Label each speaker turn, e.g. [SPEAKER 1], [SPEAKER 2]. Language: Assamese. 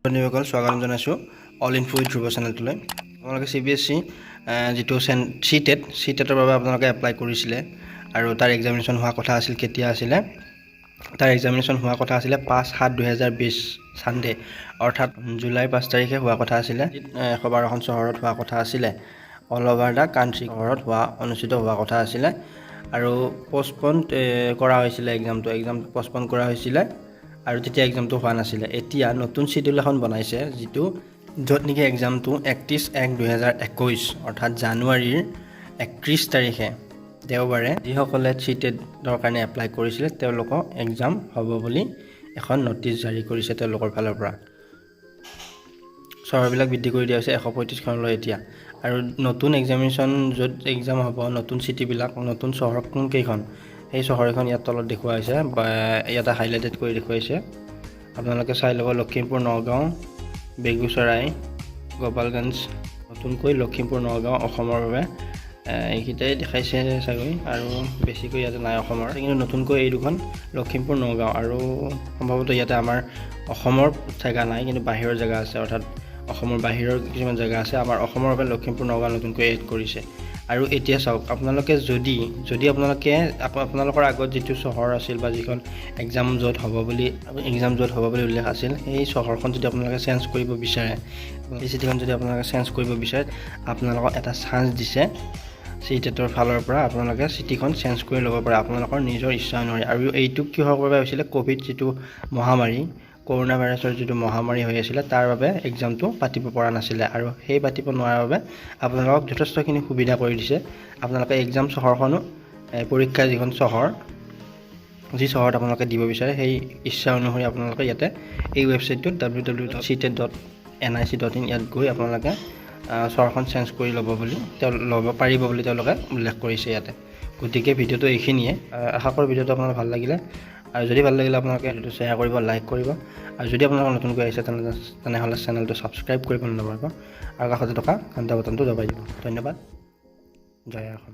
[SPEAKER 1] বন্ধুসকল স্বাগতম জনাইছোঁ অল ইনফো উইথ ধ্ৰুৱ চেনেলটোলৈ। আপোনালোকে CBSE যিটো CTETৰ বাবে আপোনালোকে এপ্লাই কৰিছিলে আৰু তাৰ এক্সামিনেশ্যন হোৱা কথা আছিল। কেতিয়া আছিলে তাৰ এক্সামিনেশ্যন হোৱা কথা আছিলে 5/7/2020 ছানডে, অৰ্থাৎ জুলাই 5 তাৰিখে হোৱা কথা আছিলে। 112খন চহৰত হোৱা কথা আছিলে। অল অভাৰ দ্য কাণ্ট্ৰি চহৰত অনুষ্ঠিত হোৱা কথা আছিলে আৰু পষ্টপন কৰা হৈছিলে। এক্সামটো পষ্টপন কৰা হৈছিলে আৰু তেতিয়া এক্সামটো হোৱা নাছিলে। এতিয়া নতুন শিডিউল এখন বনাইছে, য'ত নেকি এক্সামটো 31/1/2021 অৰ্থাৎ জানুৱাৰীৰ 31 তাৰিখে দেওবাৰে যিসকলে CTETৰ কাৰণে এপ্লাই কৰিছিলে তেওঁলোকৰ এক্সাম হ'ব বুলি এখন নটিচ জাৰি কৰিছে তেওঁলোকৰ ফালৰ পৰা। চহৰবিলাক বৃদ্ধি কৰি দিয়া হৈছে 135খনলৈ এতিয়া। আৰু নতুন এক্সামিনেশ্যন য'ত এক্সাম হ'ব, নতুন চিটিবিলাক, নতুন চহৰ কোনকেইখন সেই চহৰখন ইয়াত তলত দেখুওৱা হৈছে বা ইয়াতে হাইলাইটেড কৰি দেখুৱাইছে। আপোনালোকে চাই ল'ব। লখিমপুৰ, নগাঁও, বেগুচৰাই, গোপালগঞ্জ, নতুনকৈ লখিমপুৰ, নগাঁও অসমৰ বাবে এইকেইটাই দেখাইছে চাগৈ, আৰু বেছিকৈ ইয়াতে নাই অসমৰ। কিন্তু নতুনকৈ এই দুখন লখিমপুৰ, নগাঁও, আৰু সম্ভৱতঃ ইয়াতে আমাৰ অসমৰ জেগা নাই, কিন্তু বাহিৰৰ জেগা আছে, অৰ্থাৎ অসমৰ বাহিৰৰ কিছুমান জেগা আছে। আমাৰ অসমৰ বাবে লখিমপুৰ, নগাঁও নতুনকৈ এড কৰিছে। আৰু এতিয়া চাওক, আপোনালোকে যদি আপোনালোকৰ আগত যিটো চহৰ আছিল বা যিখন এক্সাম য'ত হ'ব বুলি উল্লেখ আছিল, সেই চহৰখন যদি আপোনালোকে চেঞ্জ কৰিব বিচাৰে, সেই চিটিখন যদি আপোনালোকে চেঞ্জ কৰিব বিচাৰে, আপোনালোকক এটা চান্স দিছে CTETৰ ফালৰ পৰা। আপোনালোকে চিটিখন চেঞ্জ কৰি ল'ব পাৰে আপোনালোকৰ নিজৰ ইচ্ছা অনুসৰি। আৰু এইটো কিহৰ বাবে হৈছিলে? ক'ভিড যিটো মহামাৰী, কৰোণা ভাইৰাছৰ যিটো মহামাৰী হৈ আছিলে, তাৰ বাবে এক্সামটো পাতিব পৰা নাছিলে। আৰু সেই পাতিব নোৱাৰাৰ বাবে আপোনালোকক যথেষ্টখিনি সুবিধা কৰি দিছে। আপোনালোকে এক্সাম চহৰখনো পৰীক্ষা যি চহৰত আপোনালোকে দিব বিচাৰে সেই ইচ্ছা অনুসৰি আপোনালোকে ইয়াতে এই ৱেবছাইটটোত www.ctet.nic.in ইয়াত গৈ আপোনালোকে চহৰখন চেঞ্জ কৰি ল'ব পাৰিব বুলি তেওঁলোকে উল্লেখ কৰিছে ইয়াতে। গতিকে ভিডিঅ'টো এইখিনিয়ে। আশা কৰোঁ ভিডিঅ'টো আপোনাৰ ভাল লাগিলে, আৰু যদি ভাল লাগিলে আপোনালোকে ভিডিঅ'টো শ্বেয়াৰ কৰিব, লাইক কৰিব, আৰু যদি আপোনালোকে নতুনকৈ আহিছে তেনেহ'লে চেনেলটো ছাবস্ক্ৰাইব কৰিব নাপাহৰিব, আৰু কাষতে থকা ঘণ্টা বটনটো দবাই দিব। ধন্যবাদ। জয় অসম।